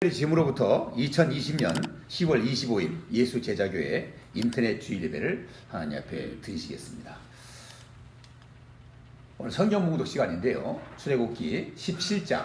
지금으로부터 2020년 10월 25일 예수 제자교회 인터넷 주일 예배를 하나님 앞에 드리시겠습니다. 오늘 성경 봉독 시간인데요. 출애굽기 17장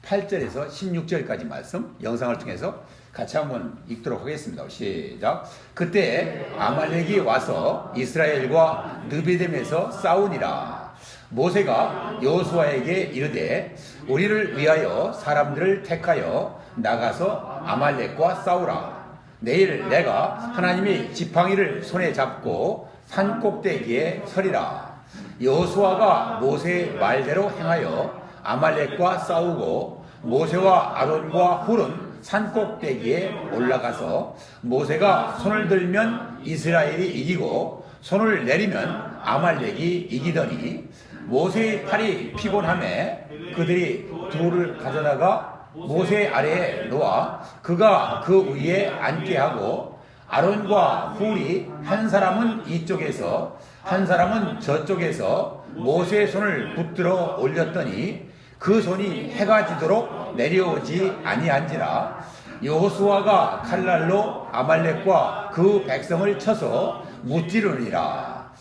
8절에서 16절까지 말씀 영상을 통해서 같이 한번 읽도록 하겠습니다. 시작. 그때 아말렉이 와서 이스라엘과 느비뎀에서 싸우니라. 모세가 여호수아에게 이르되 우리를 위하여 사람들을 택하여 나가서 아말렉과 싸우라. 내일 내가 하나님의 지팡이를 손에 잡고 산 꼭대기에 서리라. 여호수아가 모세의 말대로 행하여 아말렉과 싸우고 모세와 아론과 훌은 산 꼭대기에 올라가서 모세가 손을 들면 이스라엘이 이기고 손을 내리면 아말렉이 이기더니 모세의 팔이 피곤함에 그들이 돌을 가져다가 모세 아래에 놓아 그가 그 위에 앉게 하고 아론과 훌이 한 사람은 이쪽에서 한 사람은 저쪽에서 모세의 손을 붙들어 올렸더니 그 손이 해가 지도록 내려오지 아니한지라. 여호수아가 칼날로 아말렉과 그 백성을 쳐서 무찌르니라.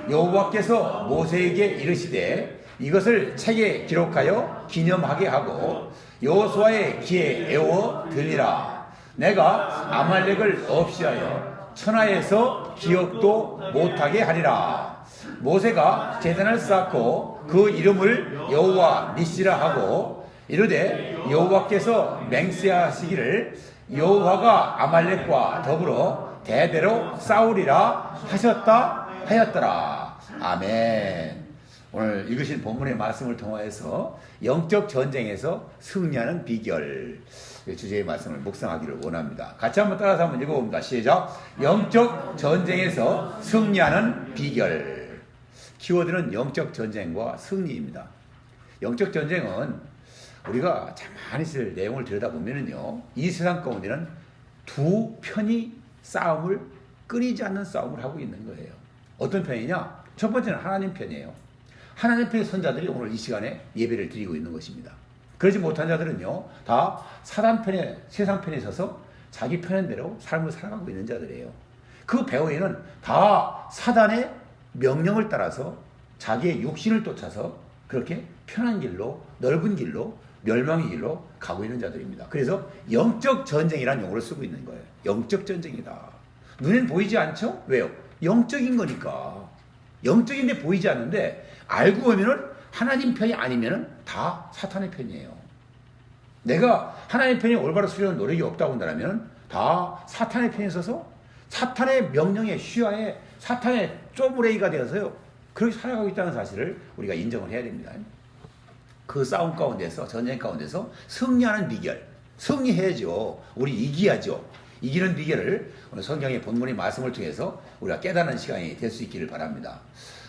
여호와께서 모세에게 이르시되 이것을 책에 기록하여 기념하게 하고 여호수아의 귀에 애워 들리라. 내가 아말렉을 없이하여 천하에서 기억도 못하게 하리라. 모세가 제단을 쌓고 그 이름을 여호와 니시라 하고 이르되 여호와께서 맹세하시기를 여호와가 아말렉과 더불어 대대로 싸우리라 하셨다 하였더라. 아멘. 오늘 읽으신 본문의 말씀을 통하여서 영적 전쟁에서 승리하는 비결 주제의 말씀을 묵상하기를 원합니다. 같이 한번 따라서 한번 읽어봅니다. 시작. 영적 전쟁에서 승리하는 비결. 키워드는 영적 전쟁과 승리입니다. 영적 전쟁은 우리가 가만히 있을 내용을 들여다보면요, 이 세상 가운데는 두 편이 싸움을 끊이지 않는 싸움을 하고 있는 거예요. 어떤 편이냐? 첫 번째는 하나님 편이에요. 하나님 편의 선자들이 오늘 이 시간에 예배를 드리고 있는 것입니다. 그러지 못한 자들은요, 다 사단 편에, 세상 편에 서서 자기 편한 대로 삶을 살아가고 있는 자들이에요. 그 배후에는 다 사단의 명령을 따라서 자기의 육신을 쫓아서 그렇게 편한 길로, 넓은 길로, 멸망의 길로 가고 있는 자들입니다. 그래서 영적 전쟁이라는 용어를 쓰고 있는 거예요. 영적 전쟁이다. 눈엔 보이지 않죠? 왜요? 영적인 거니까. 영적인데 보이지 않는데 알고 보면은 하나님 편이 아니면은 다 사탄의 편이에요. 내가 하나님 편이 올바로 쓰려는 노력이 없다고 한다면 다 사탄의 편에 서서 사탄의 명령에 쉬하에 사탄의 쪼무레이가 되어서요, 그렇게 살아가고 있다는 사실을 우리가 인정을 해야 됩니다. 그 싸움 가운데서, 전쟁 가운데서 승리하는 비결, 승리해야죠. 우리 이기야죠. 이기는 비결을 오늘 성경의 본문의 말씀을 통해서 우리가 깨닫는 시간이 될 수 있기를 바랍니다.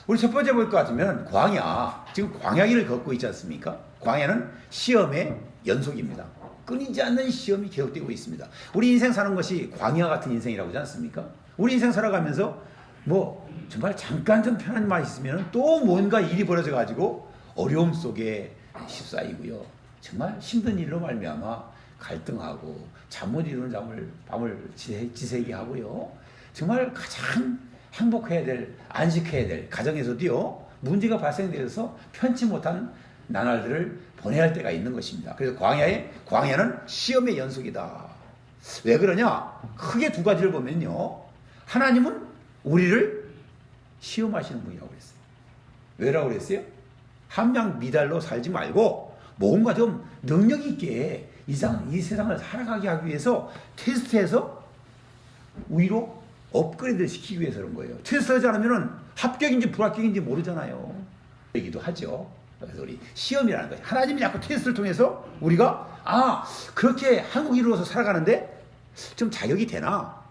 우리 첫 번째 볼 것 같으면 광야, 지금 광야길을 걷고 있지 않습니까? 광야는 시험의 연속입니다. 끊이지 않는 시험이 계속되고 있습니다. 우리 인생 사는 것이 광야 같은 인생이라고 하지 않습니까? 우리 인생 살아가면서 뭐 정말 잠깐 좀 편한 맛이 있으면 또 뭔가 일이 벌어져 가지고 어려움 속에 휩싸이고요. 정말 힘든 일로 말미암아 갈등하고 잠 못 이루는 밤을 지새게 하고요. 정말 가장 행복해야 될, 안식해야 될 가정에서도요, 문제가 발생되어서 편치 못한 나날들을 보내야 할 때가 있는 것입니다. 그래서 광야는 시험의 연속이다. 왜 그러냐? 크게 두 가지를 보면요, 하나님은 우리를 시험하시는 분이라고 그랬어요. 왜라고 그랬어요? 함량 미달로 살지 말고 뭔가 좀 능력 있게 이 세상을 살아가게 하기 위해서 테스트해서 위로 업그레이드 시키기 위해서 그런 거예요. 테스트하지 않으면 합격인지 불합격인지 모르잖아요. 얘기도 하죠. 그래서 우리 시험이라는 거예요. 하나님이 자꾸 테스트를 통해서 우리가 그렇게 한국인으로서 살아가는데 좀 자격이 되나?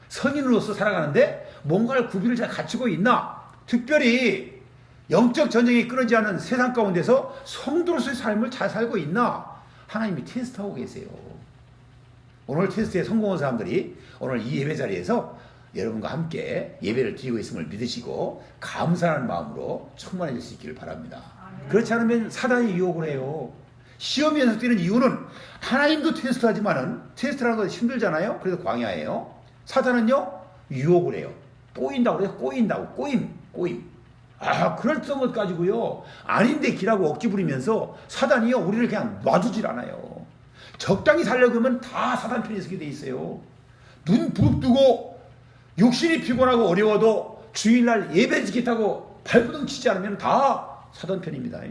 성인으로서 살아가는데 뭔가를 구비를 잘 갖추고 있나? 특별히 영적 전쟁이 끊어지지 않은 세상 가운데서 성도로서의 삶을 잘 살고 있나? 하나님이 테스트하고 계세요. 오늘 테스트에 성공한 사람들이 오늘 이 예배 자리에서 여러분과 함께 예배를 드리고 있음을 믿으시고 감사하는 마음으로 충만해질 수 있기를 바랍니다. 그렇지 않으면 사단이 유혹을 해요. 시험 연속 뛰는 이유는 하나님도 테스트하지만은 테스트라는 건 힘들잖아요. 그래서 광야예요. 사탄은요 유혹을 해요. 꼬인다고 그래서 꼬인다고 꼬임. 그럴 것 가지고요 아닌데 기라고 억지 부리면서 사단이요 우리를 그냥 놔두질 않아요. 적당히 살려고 하면 다 사단 편에 서게 돼 있어요. 눈 부릅뜨고 육신이 피곤하고 어려워도 주일날 예배 지키다고 발버둥 치지 않으면 다 사단 편입니다.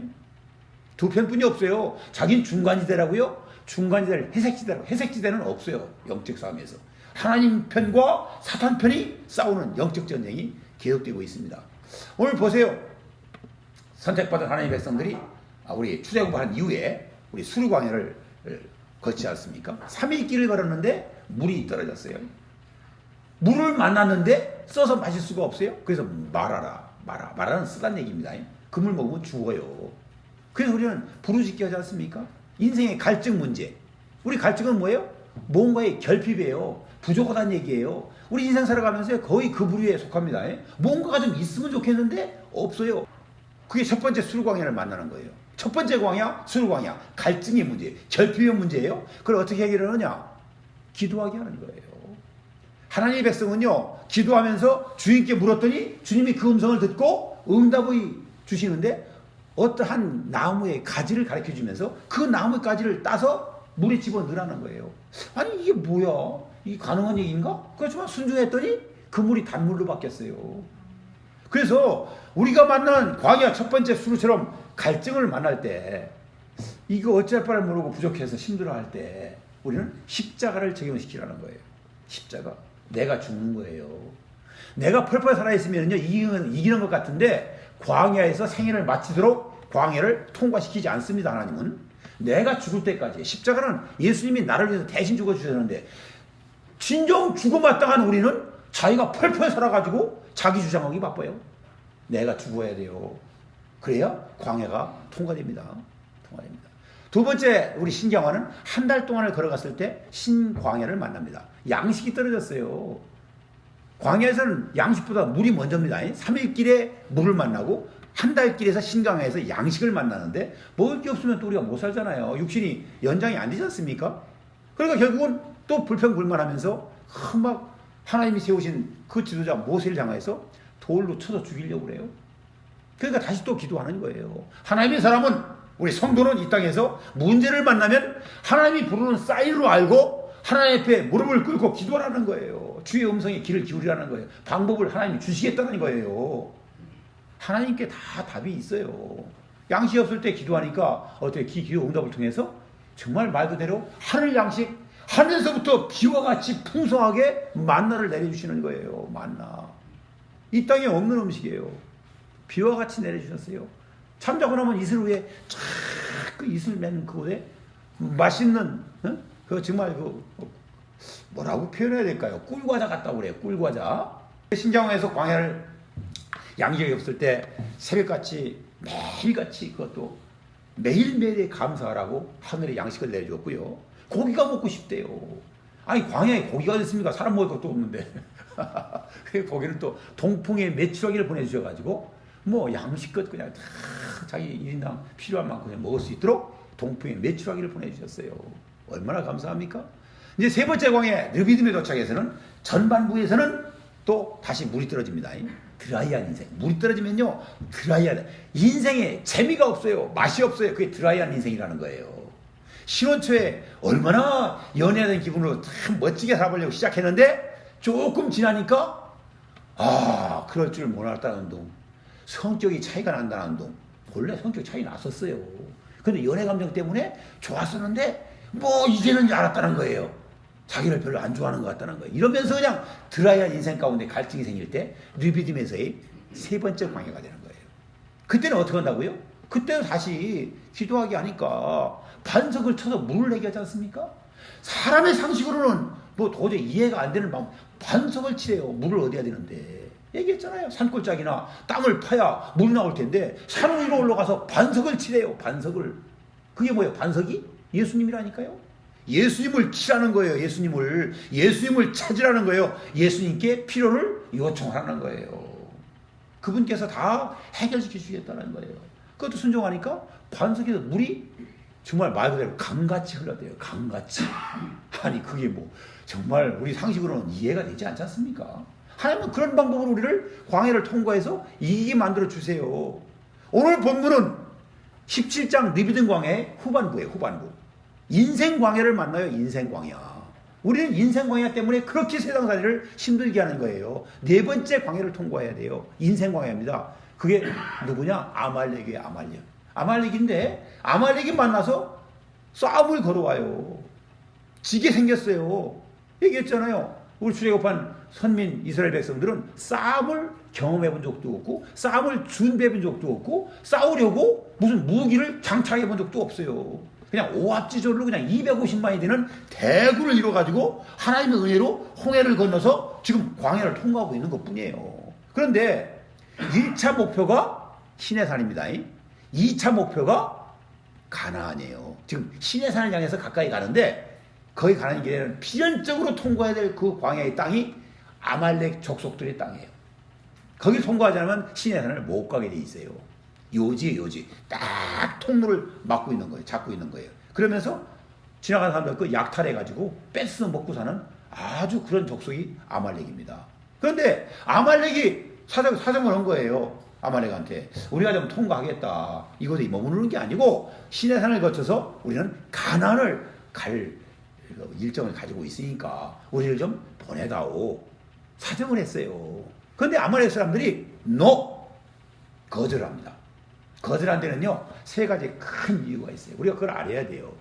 두 편뿐이 없어요. 자긴 중간지대라고요. 중간지대를 회색지대라고. 회색지대는 없어요. 영적 싸움에서. 하나님 편과 사탄 편이 싸우는 영적 전쟁이 계속되고 있습니다. 오늘 보세요. 선택받은 하나님의 백성들이 우리 출애굽한 이후에 우리 수르광야를 걷지 않습니까? 3일 길을 걸었는데 물이 떨어졌어요. 물을 만났는데 써서 마실 수가 없어요. 그래서 말아라는 쓰다는 얘기입니다. 그 물 먹으면 죽어요. 그래서 우리는 부르짖기 하지 않습니까? 인생의 갈증 문제. 우리 갈증은 뭐예요? 뭔가의 결핍이에요. 부족하다는 얘기예요. 우리 인생 살아가면서 거의 그 부류에 속합니다. 뭔가가 좀 있으면 좋겠는데 없어요. 그게 첫 번째 수르광야를 만나는 거예요. 첫 번째 광야, 수르광야. 갈증의 문제, 결핍의 문제예요. 그걸 어떻게 해결을 하느냐? 기도하게 하는 거예요. 하나님의 백성은요, 기도하면서 주님께 물었더니 주님이 그 음성을 듣고 응답을 주시는데 어떠한 나무의 가지를 가르쳐 주면서 그 나무 가지를 따서 물에 집어 넣으라는 거예요. 아니 이게 뭐야? 이게 가능한 얘기인가? 그렇지만 순종했더니 그 물이 단물로 바뀌었어요. 그래서 우리가 만난 광야 첫 번째 수르처럼 갈증을 만날 때 이거 어찌할 바를 모르고 부족해서 힘들어할 때 우리는 십자가를 적용시키라는 거예요. 십자가. 내가 죽는 거예요. 내가 펄펄 살아있으면 이기는 것 같은데 광야에서 생애를 마치도록 광야를 통과시키지 않습니다. 하나님은. 내가 죽을 때까지. 십자가는 예수님이 나를 위해서 대신 죽어주셨는데 진정 죽어마땅한 우리는 자기가 펄펄 살아가지고 자기 주장하기 바빠요. 내가 죽어야 돼요. 그래야 광야가 통과됩니다. 두 번째 우리 신경화는 한 달 동안을 걸어갔을 때 신광야를 만납니다. 양식이 떨어졌어요. 광야에서는 양식보다 물이 먼저입니다. 3일 길에 물을 만나고 한 달 길에서 신광야에서 양식을 만나는데 먹을 게 없으면 또 우리가 못 살잖아요. 육신이 연장이 안 되지 않습니까? 그러니까 결국은 또 불평불만하면서 막 하나님이 세우신 그 지도자 모세를 향해서 돌로 쳐서 죽이려고 그래요. 그러니까 다시 또 기도하는 거예요. 하나님의 사람은 우리 성도는 이 땅에서 문제를 만나면 하나님이 부르는 사인으로 알고 하나님 앞에 무릎을 꿇고 기도하라는 거예요. 주의 음성에 귀를 기울이라는 거예요. 방법을 하나님이 주시겠다는 거예요. 하나님께 다 답이 있어요. 양식이 없을 때 기도하니까 어떻게 기도 응답을 통해서 정말 말 그대로 하늘 양식, 하늘에서부터 비와 같이 풍성하게 만나를 내려주시는 거예요. 만나. 이 땅에 없는 음식이에요. 비와 같이 내려주셨어요. 잠자고 나면 이슬 위에 쫙 그 이슬 맨 그곳에 맛있는 그 정말 그 뭐라고 표현해야 될까요? 꿀과자 같다고 그래요. 꿀과자. 신장에서 광야를 양식이 없을 때 새벽같이 매일같이 그것도 매일매일에 감사하라고 하늘에 양식을 내려줬고요. 고기가 먹고 싶대요. 아니 광야에 고기가 어디 있습니까? 사람 먹을 것도 없는데. 그 고기는 또 동풍의 메추라기를 보내주셔가지고 뭐 양식껏 그냥 다 자기 1인당 필요한 만큼 그냥 먹을 수 있도록 동풍의 메추라기를 보내주셨어요. 얼마나 감사합니까? 이제 세 번째 광야 르비딤에 도착해서는 전반부에서는 또 다시 물이 떨어집니다. 드라이한 인생. 물이 떨어지면요 드라이한 인생에 재미가 없어요. 맛이 없어요. 그게 드라이한 인생이라는 거예요. 신혼 초에 얼마나 연애하는 기분으로 참 멋지게 살아보려고 시작했는데 조금 지나니까 그럴 줄 몰랐다는 둥. 성격이 차이가 난다는 둥. 원래 성격 차이 났었어요. 근데 연애 감정 때문에 좋았었는데 뭐 이제는 알았다는 거예요. 자기를 별로 안 좋아하는 것 같다는 거예요. 이러면서 그냥 드라이한 인생 가운데 갈증이 생길 때 르비딤에서의 세 번째 광야가 되는 거예요. 그때는 어떻게 한다고요? 그때는 다시 기도하게 하니까 반석을 쳐서 물을 내게 하지 않습니까? 사람의 상식으로는 뭐 도저히 이해가 안 되는 방법. 반석을 치래요. 물을 얻어야 되는데. 얘기했잖아요. 산골짜기나 땅을 파야 물 나올 텐데 산 위로 올라가서 반석을 치래요. 반석을. 그게 뭐예요? 반석이? 예수님이라니까요. 예수님을 치라는 거예요. 예수님을 찾으라는 거예요. 예수님께 필요를 요청하라는 거예요. 그분께서 다 해결시켜 주겠다는 거예요. 그것도 순종하니까 반석에서 물이 정말 말 그대로 강같이 흘러대요. 강같이. 아니 그게 뭐 정말 우리 상식으로는 이해가 되지 않지 않습니까? 하나님은 그런 방법으로 우리를 광야를 통과해서 이기게 만들어 주세요. 오늘 본문은 17장 르비딤 광야의 후반부예요. 후반부. 인생 광야를 만나요. 인생 광야. 우리는 인생 광야 때문에 그렇게 세상살이를 힘들게 하는 거예요. 네 번째 광야를 통과해야 돼요. 인생 광야입니다. 그게 누구냐? 아말렉이에요. 아말렉. 아말렉인데 아말렉이 만나서 싸움을 걸어와요. 지게 생겼어요. 얘기했잖아요. 우리 출애굽한 선민 이스라엘 백성들은 싸움을 경험해 본 적도 없고 싸움을 준비해 본 적도 없고 싸우려고 무슨 무기를 장착해 본 적도 없어요. 그냥 오합지졸로 그냥 250만이 되는 대군을 이뤄가지고 하나님의 은혜로 홍해를 건너서 지금 광야를 통과하고 있는 것 뿐이에요. 그런데 1차 목표가 시내산입니다. 2차 목표가 가나안이에요. 지금 시내산을 향해서 가까이 가는데 거기 가는 길에는 필연적으로 통과해야 될 그 광야의 땅이 아말렉 족속들의 땅이에요. 거기 통과하지 않으면 시내산을 못 가게 돼 있어요. 요지예요, 요지. 딱 통로를 막고 있는 거예요. 잡고 있는 거예요. 그러면서 지나가는 사람들 그 약탈해가지고 뺏어 먹고 사는 아주 그런 족속이 아말렉입니다. 그런데 아말렉이 사정을 한 거예요. 아말렉한테 우리가 좀 통과하겠다. 이곳에 머무르는 게 아니고 시내산을 거쳐서 우리는 가나안을 갈 일정을 가지고 있으니까 우리를 좀 보내다오. 사정을 했어요. 그런데 아말렉 사람들이 거절합니다. 거절한 데는요, 세 가지 큰 이유가 있어요. 우리가 그걸 알아야 돼요.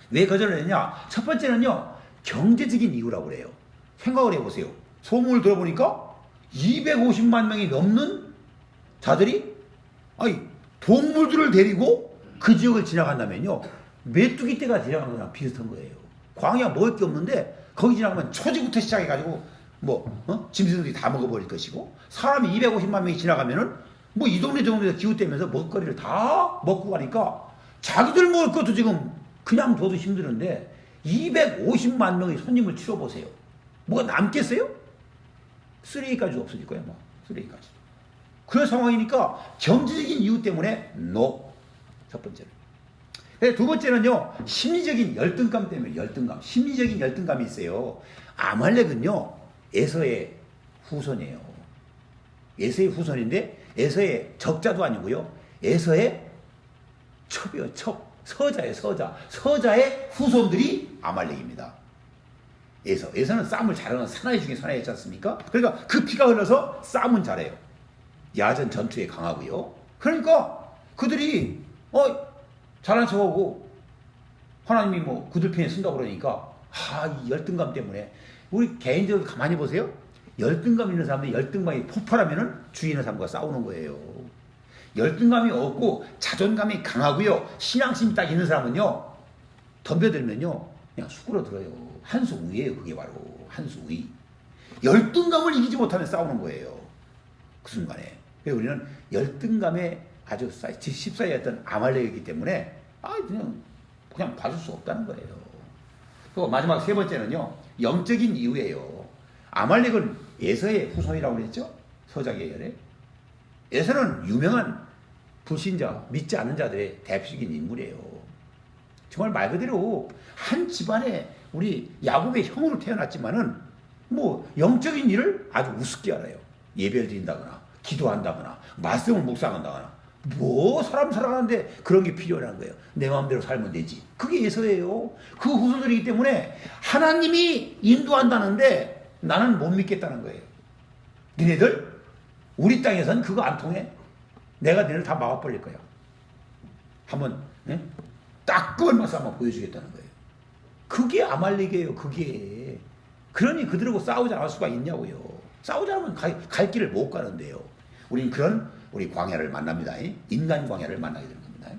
왜 거절을 했냐? 첫 번째는요, 경제적인 이유라고 그래요. 생각을 해보세요. 소문을 들어보니까 250만 명이 넘는 자들이, 동물들을 데리고 그 지역을 지나간다면요, 메뚜기 떼가 지나가는 거랑 비슷한 거예요. 광야 먹을 게 없는데, 거기 지나가면 초지부터 시작해가지고, 짐승들이 다 먹어버릴 것이고, 사람이 250만 명이 지나가면은, 이 동네 저 동네에서 기웃대면서 먹거리를 다 먹고 가니까 자기들 먹을 것도 지금 그냥 둬도 힘드는데 250만 명의 손님을 치러보세요. 뭐가 남겠어요? 쓰레기까지 없어질 거야, 쓰레기까지. 그런 상황이니까 경제적인 이유 때문에 첫 번째는. 두 번째는요, 심리적인 열등감 때문에 심리적인 열등감이 있어요. 아말렉은요, 에서의 후손이에요. 에서의 후손인데 에서의 적자도 아니고요. 에서의 첩이요. 서자예요. 서자의 후손들이 아말렉입니다. 에서는 싸움을 잘하는 사나이 중에 사나이였지 않습니까? 그러니까 그 피가 흘러서 싸움은 잘해요. 야전 전투에 강하고요. 그러니까 그들이 잘한 척하고 하나님이 그들 편에 쓴다고 그러니까 이 열등감 때문에 우리 개인적으로 가만히 보세요. 열등감 있는 사람들이 열등감이 폭발하면은 주위 있는 사람과 싸우는 거예요. 열등감이 없고 자존감이 강하고요. 신앙심이 딱 있는 사람은요. 덤벼들면요. 그냥 수그러들어요. 한수위예요. 그게 바로 한수위. 열등감을 이기지 못하면 싸우는 거예요. 그 순간에. 그래서 우리는 열등감에 아주 십사이였던 아말렉이기 때문에 그냥 봐줄 수 없다는 거예요. 그리고 마지막 세 번째는요. 영적인 이유예요. 아말렉은 에서의 후손이라고 그랬죠? 서자 계열에. 에서는 유명한 불신자, 믿지 않는 자들의 대표적인 인물이에요. 정말 말 그대로 한 집안에 우리 야곱의 형으로 태어났지만은 영적인 일을 아주 우습게 알아요. 예배를 드린다거나 기도한다거나 말씀을 묵상한다거나 사람 살아가는데 그런 게 필요한 거예요. 내 마음대로 살면 되지. 그게 에서예요. 그 후손들이기 때문에 하나님이 인도한다는데 나는 못 믿겠다는 거예요. 니네들 우리 땅에선 그거 안 통해. 내가 너희를 다 막아버릴 거야. 한번 딱 그걸 한번 보여주겠다는 거예요. 그게 아말렉이에요. 그게. 그러니 그들하고 싸우지 않을 수가 있냐고요. 싸우지 않으면 갈 길을 못 가는데요. 우린 우리 광야를 만납니다. 인간 광야를 만나게 되는 겁니다.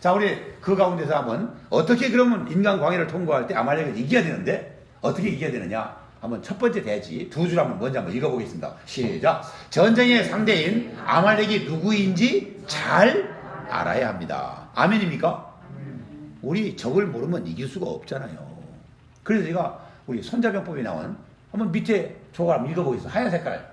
자, 우리 그 가운데서 한번 어떻게 그러면 인간 광야를 통과할 때 아말렉을 이겨야 되는데 어떻게 이겨야 되느냐? 한번 첫 번째 대지 두 줄 먼저 한번 읽어보겠습니다. 시작. 전쟁의 상대인 아말렉이 누구인지 잘 알아야 합니다. 아멘입니까? 우리 적을 모르면 이길 수가 없잖아요. 그래서 제가 우리 손자병법에 나온 한번 밑에 조각 한번 읽어보겠습니다. 하얀 색깔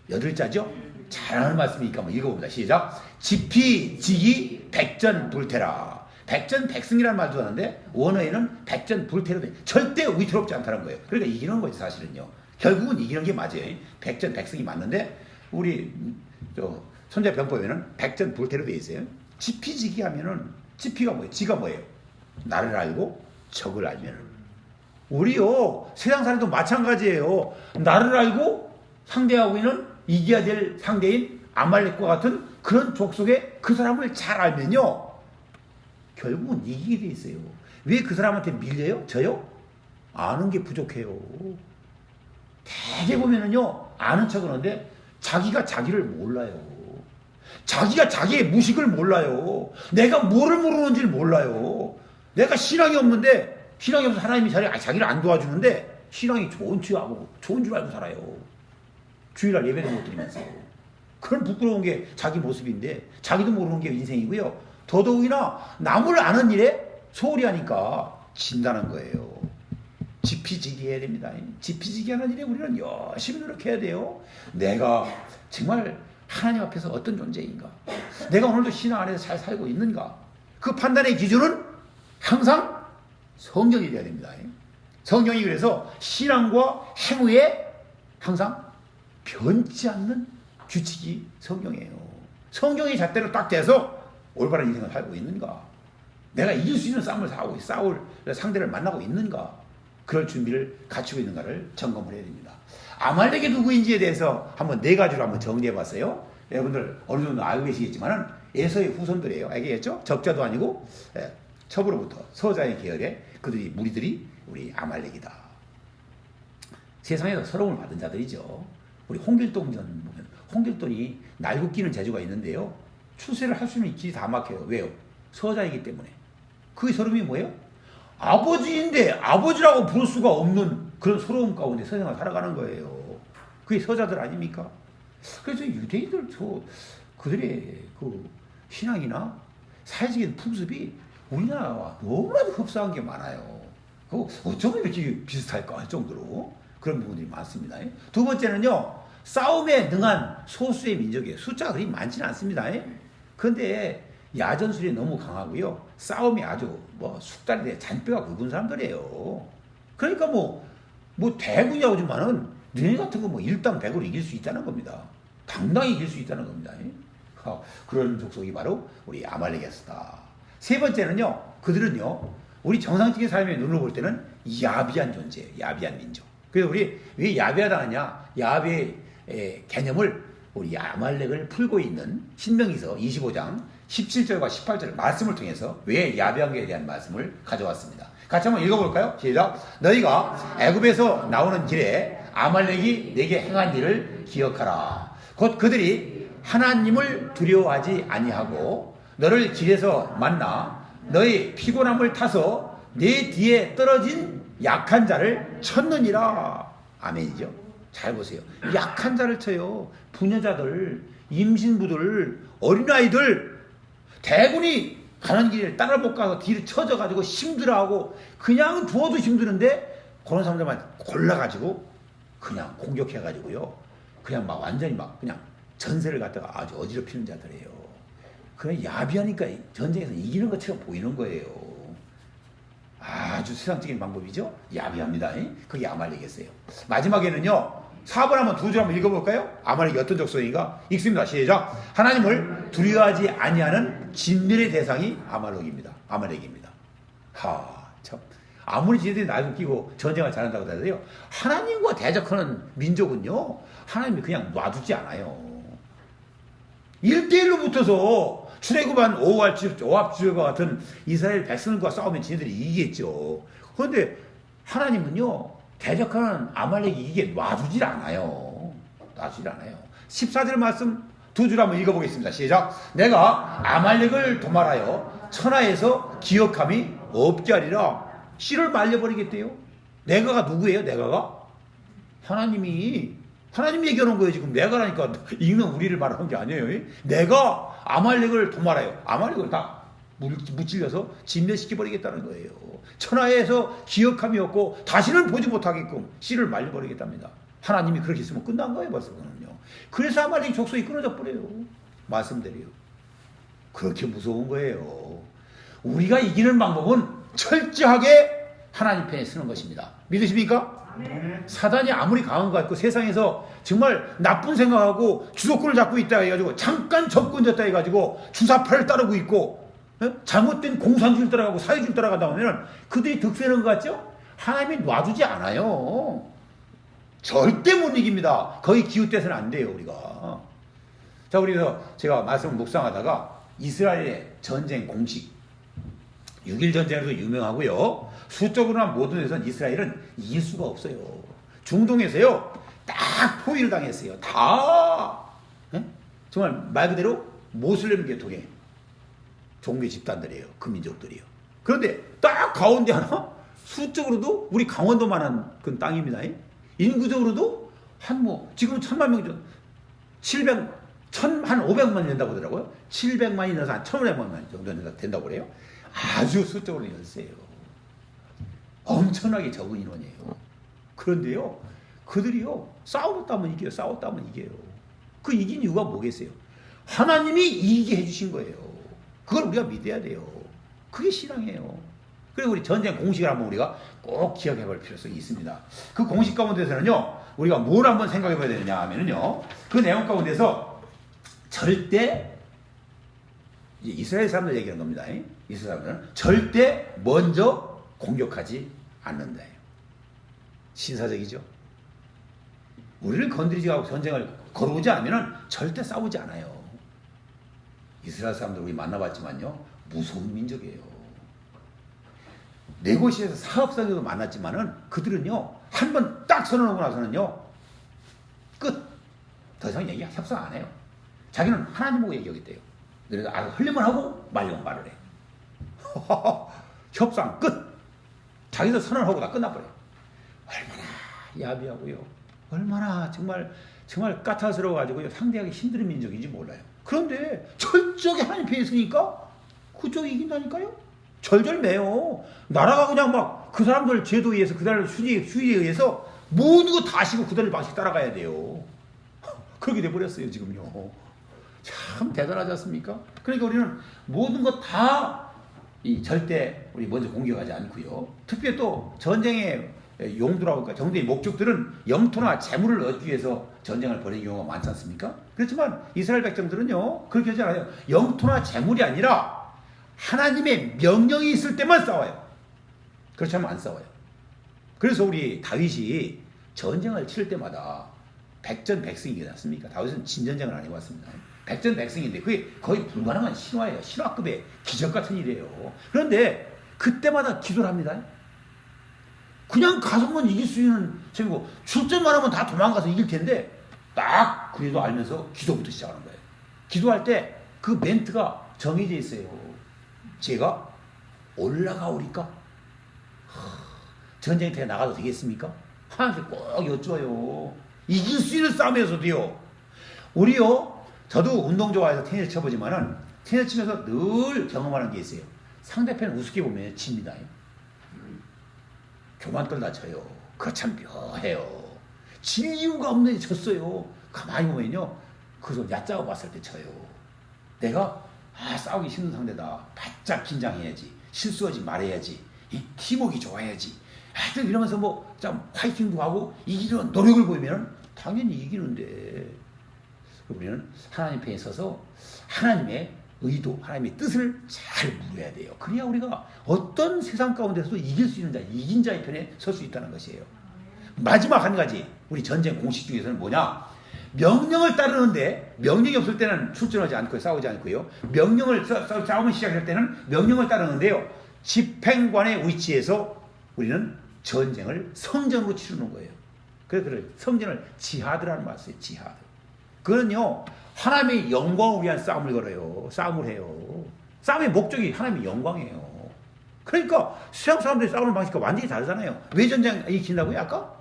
8자죠? 잘하는 말씀이니까 한번 읽어봅니다. 시작. 지피 지기 백전 불태라. 백전백승이라는 말도 하는데 원어에는 백전불태로 절대 위태롭지 않다는 거예요. 그러니까 이기는 거죠 사실은요. 결국은 이기는 게 맞아요. 백전백승이 맞는데 우리 손자병법에는 백전불태로 돼 있어요. 지피지기 하면은 지피가 뭐예요? 지가 뭐예요? 나를 알고 적을 알면은 우리요 세상살이도 마찬가지예요. 나를 알고 상대하고 있는 이겨야 될 상대인 아말렉과 같은 그런 족속의 그 사람을 잘 알면요 결국은 이기게 돼 있어요. 왜 그 사람한테 밀려요? 져요? 아는 게 부족해요. 대개 보면은요 아는 척은 하는데 자기가 자기를 몰라요. 자기가 자기의 무식을 몰라요. 내가 뭐를 모르는지를 몰라요. 내가 신앙이 없는데 신앙이 없어서 하나님이 자기를 안 도와주는데 신앙이 좋은 줄 알고 살아요. 주일날 예배도 못 드리면서. 그런 부끄러운 게 자기 모습인데 자기도 모르는 게 인생이고요. 더더욱이나 남을 아는 일에 소홀히 하니까 진다는 거예요. 지피지기 해야 됩니다. 지피지기 하는 일에 우리는 열심히 노력해야 돼요. 내가 정말 하나님 앞에서 어떤 존재인가? 내가 오늘도 신앙 안에서 잘 살고 있는가? 그 판단의 기준은 항상 성경이 돼야 됩니다. 성경이 그래서 신앙과 행위에 항상 변치 않는 규칙이 성경이에요. 성경이 잣대로 딱 돼서 올바른 인생을 살고 있는가? 내가 이길 수 있는 싸움을 싸울 상대를 만나고 있는가? 그럴 준비를 갖추고 있는가를 점검을 해야 됩니다. 아말렉이 누구인지에 대해서 한번 네 가지로 한번 정리해 봤어요. 여러분들 어느 정도 알고 계시겠지만은 에서의 후손들이에요. 알겠죠? 적자도 아니고 첩으로부터 서자의 계열의 그들이 무리들이 우리 아말렉이다. 세상에서 서러움을 받은 자들이죠. 우리 홍길동전 보면 홍길동이 날고 끼는 재주가 있는데요. 추세를 할 수 있는 길이 다 막혀요. 왜요? 서자이기 때문에. 그 서름이 뭐예요? 아버지인데 아버지라고 부를 수가 없는 그런 서러움 가운데 세상을 살아가는 거예요. 그게 서자들 아닙니까? 그래서 유대인들 그들의 그 신앙이나 사회적인 풍습이 우리나라와 너무나도 흡사한 게 많아요. 어쩌면 이렇게 비슷할까 할 정도로 그런 부분들이 많습니다. 두 번째는요, 싸움에 능한 소수의 민족이에요. 숫자가 그리 많지는 않습니다. 그런데 야전술이 너무 강하고요. 싸움이 아주 숙달이 돼 잔뼈가 굵은 사람들이에요. 그러니까 대군이라고 하지만은 너네 같은 거 일당 100으로 이길 수 있다는 겁니다. 당당히 이길 수 있다는 겁니다. 그런 족속이 바로 우리 아말렉이었다. 세 번째는요, 그들은요, 우리 정상적인 삶의 눈으로 볼 때는 야비한 존재예요. 야비한 민족. 그래서 우리 왜 야비하다 하냐? 야비의 개념을 우리 아말렉을 풀고 있는 신명기서 25장 17절과 18절 말씀을 통해서 왜 야비한게에 대한 말씀을 가져왔습니다. 같이 한번 읽어볼까요? 시작. 너희가 애굽에서 나오는 길에 아말렉이 내게 행한 일을 기억하라. 곧 그들이 하나님을 두려워하지 아니하고 너를 길에서 만나 너희 피곤함을 타서 내 뒤에 떨어진 약한 자를 쳤느니라. 아멘이죠. 잘 보세요. 약한 자를 쳐요. 부녀자들, 임신부들, 어린아이들, 대군이 가는 길에 따라 못 가서 뒤를 쳐져가지고 힘들어하고 그냥 두어도 힘드는데 그런 사람들만 골라가지고 그냥 공격해가지고요. 그냥 완전히 그냥 전세를 갖다가 아주 어지럽히는 자들이에요. 그냥 야비하니까 전쟁에서 이기는 것처럼 보이는 거예요. 아주 세상적인 방법이죠. 야비합니다. 그게 아말렉이었어요. 마지막에는요, 4번 한번 두 줄 한번 읽어볼까요? 아말렉이 어떤 족속인가? 읽습니다. 시작. 하나님을 두려워하지 아니하는 진멸의 대상이 아말렉입니다. 참. 아무리 지네들이 날고 끼고 전쟁을 잘한다고 하더라도요, 하나님과 대적하는 민족은요, 하나님이 그냥 놔두지 않아요. 1대1로 붙어서 출애굽한 오합지졸과 같은 이스라엘 백성과 싸우면 지네들이 이기겠죠. 그런데 하나님은요, 대적하는 아말렉이 이게 놔두질 않아요. 14절 말씀 두 줄 한번 읽어보겠습니다. 시작. 내가 아말렉을 도말하여 천하에서 기억함이 없게 하리라. 씨를 말려버리겠대요. 내가가 누구예요? 내가가? 하나님이 얘기하는 거예요. 지금 내가라니까 읽는 우리를 말하는 게 아니에요. 내가 아말렉을 도말하여 아말렉을 다 무찔려서 진멸시켜버리겠다는 거예요. 천하에서 기억함이 없고 다시는 보지 못하게끔 씨를 말려버리겠답니다. 하나님이 그렇게 했으면 끝난 거예요. 벌써 그는요. 그래서 아말렉 족속이 끊어져 버려요. 말씀대로요. 그렇게 무서운 거예요. 우리가 이기는 방법은 철저하게 하나님 편에 서는 것입니다. 믿으십니까? 사단이 아무리 강한 것 같고 세상에서 정말 나쁜 생각하고 주도권을 잡고 있다 해가지고 잠깐 접근됐다 해가지고 주사파를 따르고 있고 잘못된 공산주의를 따라가고 사회주의를 따라간다 하면 그들이 득세하는 것 같죠? 하나님이 놔주지 않아요. 절대 못 이깁니다. 거의 기웃대서는 안 돼요, 우리가. 자, 그래서 제가 말씀을 묵상하다가 이스라엘의 전쟁 공식 6.1 전쟁에서 유명하고요. 수적으로나 모든 데서는 이스라엘은 이길 수가 없어요. 중동에서요, 딱 포위를 당했어요. 다 정말 말 그대로 모슬렘 계통의 종교 집단들이에요. 그 민족들이요. 그런데 딱 가운데 하나 수적으로도 우리 강원도만한 그 땅입니다. 인구적으로도 지금 1,000만 명 정도, 500만 된다고 하더라고요. 700만이 넣어서 한 1,500만 정도 된다고 그래요. 아주 수적으로 열세요. 엄청나게 적은 인원이에요. 그런데요, 그들이요, 싸웠다면 이겨요. 싸웠다면 이겨요. 그 이긴 이유가 뭐겠어요? 하나님이 이기게 해주신 거예요. 그걸 우리가 믿어야 돼요. 그게 신앙이에요. 그리고 우리 전쟁 공식을 한번 우리가 꼭 기억해 볼 필요성이 있습니다. 그 공식 가운데서는요, 우리가 뭘 한번 생각해 봐야 되느냐 하면은요, 그 내용 가운데서 절대, 이스라엘 사람들 얘기하는 겁니다. 이스라엘 사람들은 절대 먼저 공격하지 않는다. 신사적이죠. 우리를 건드리지 않고 전쟁을 걸어오지 않으면 절대 싸우지 않아요. 이스라엘 사람들 우리 만나봤지만요, 무서운 민족이에요. 네고시에서 사업상에도 만났지만은 그들은요, 한 번 딱 선언하고 나서는요, 끝. 더 이상 협상 안 해요. 자기는 하나님 보고 얘기하겠대요. 그래서 알아서 흘리면 하고 말리면 말을 해. 협상 끝. 자기도 선언하고 다 끝나버려요. 얼마나 야비하고요. 얼마나 정말 까탈스러워가지고요. 상대하기 힘든 민족인지 몰라요. 그런데 철저하게 하나님 편에 있으니까 그쪽이 이긴다니까요. 절절매요. 나라가 그냥 막 그 사람들 제도에 의해서 그들 수지에 의해서 모든 거 다 아시고 그들 방식 따라가야 돼요. 그렇게 돼버렸어요 지금요. 참 대단하지 않습니까? 그러니까 우리는 모든 것 다 절대 우리 먼저 공격하지 않고요. 특별히 또 전쟁의 용도라고 할까, 전쟁의 목적들은 영토나 재물을 얻기 위해서 전쟁을 벌이는 경우가 많지 않습니까? 그렇지만 이스라엘 백성들은요, 그렇게 하지 않아요. 영토나 재물이 아니라 하나님의 명령이 있을 때만 싸워요. 그렇지 않으면 안 싸워요. 그래서 우리 다윗이 전쟁을 치를 때마다 백전백승이 일어났습니까? 다윗은 진전쟁을 안 해봤습니다. 백전백승인데 그게 거의 불가능한 신화예요. 신화급의 기적 같은 일이에요. 그런데 그때마다 기도를 합니다. 그냥 가서만 이길 수 있는 셈이고 출전만 하면 다 도망가서 이길 텐데 딱 그래도 알면서 기도부터 시작하는 거예요. 기도할 때 그 멘트가 정해져 있어요. 제가 올라가오리까? 전쟁터에 나가도 되겠습니까? 하나님께 꼭 여쭤요. 이길 수 있는 싸움에서도요. 우리요, 저도 운동 좋아해서 테니스 쳐보지만은 테니스 치면서 늘 경험하는 게 있어요. 상대편 우습게 보면 집니다. 교만 떨다 쳐요. 그거 참 묘해요. 질 이유가 없는데 졌어요. 가만히 보면요, 그래서 얕잡아 봤을 때 쳐요. 내가 싸우기 힘든 상대다. 바짝 긴장해야지. 실수하지 말아야지. 이 팀워크가 좋아야지. 하여튼 이러면서 좀 파이팅도 하고 이기려는 노력을 보이면 당연히 이기는데, 우리는 하나님 편에 서서 하나님의 의도, 하나님의 뜻을 잘 물어야 돼요. 그래야 우리가 어떤 세상 가운데서도 이길 수 있는 자, 이긴 자의 편에 설 수 있다는 것이에요. 마지막 한 가지, 우리 전쟁 공식 중에서는 뭐냐? 명령을 따르는데, 명령이 없을 때는 출전하지 않고 싸우지 않고요. 싸움을 시작할 때는 명령을 따르는데요. 집행관의 위치에서 우리는 전쟁을 성전으로 치르는 거예요. 그래서 성전을 지하드라는 말을 써요. 지하드. 그건요, 하나님의 영광을 위한 싸움을 걸어요. 싸움을 해요. 싸움의 목적이 하나님의 영광이에요. 그러니까 서양 사람들이 싸우는 방식과 완전히 다르잖아요. 왜 전쟁 일으킨다고요? 아까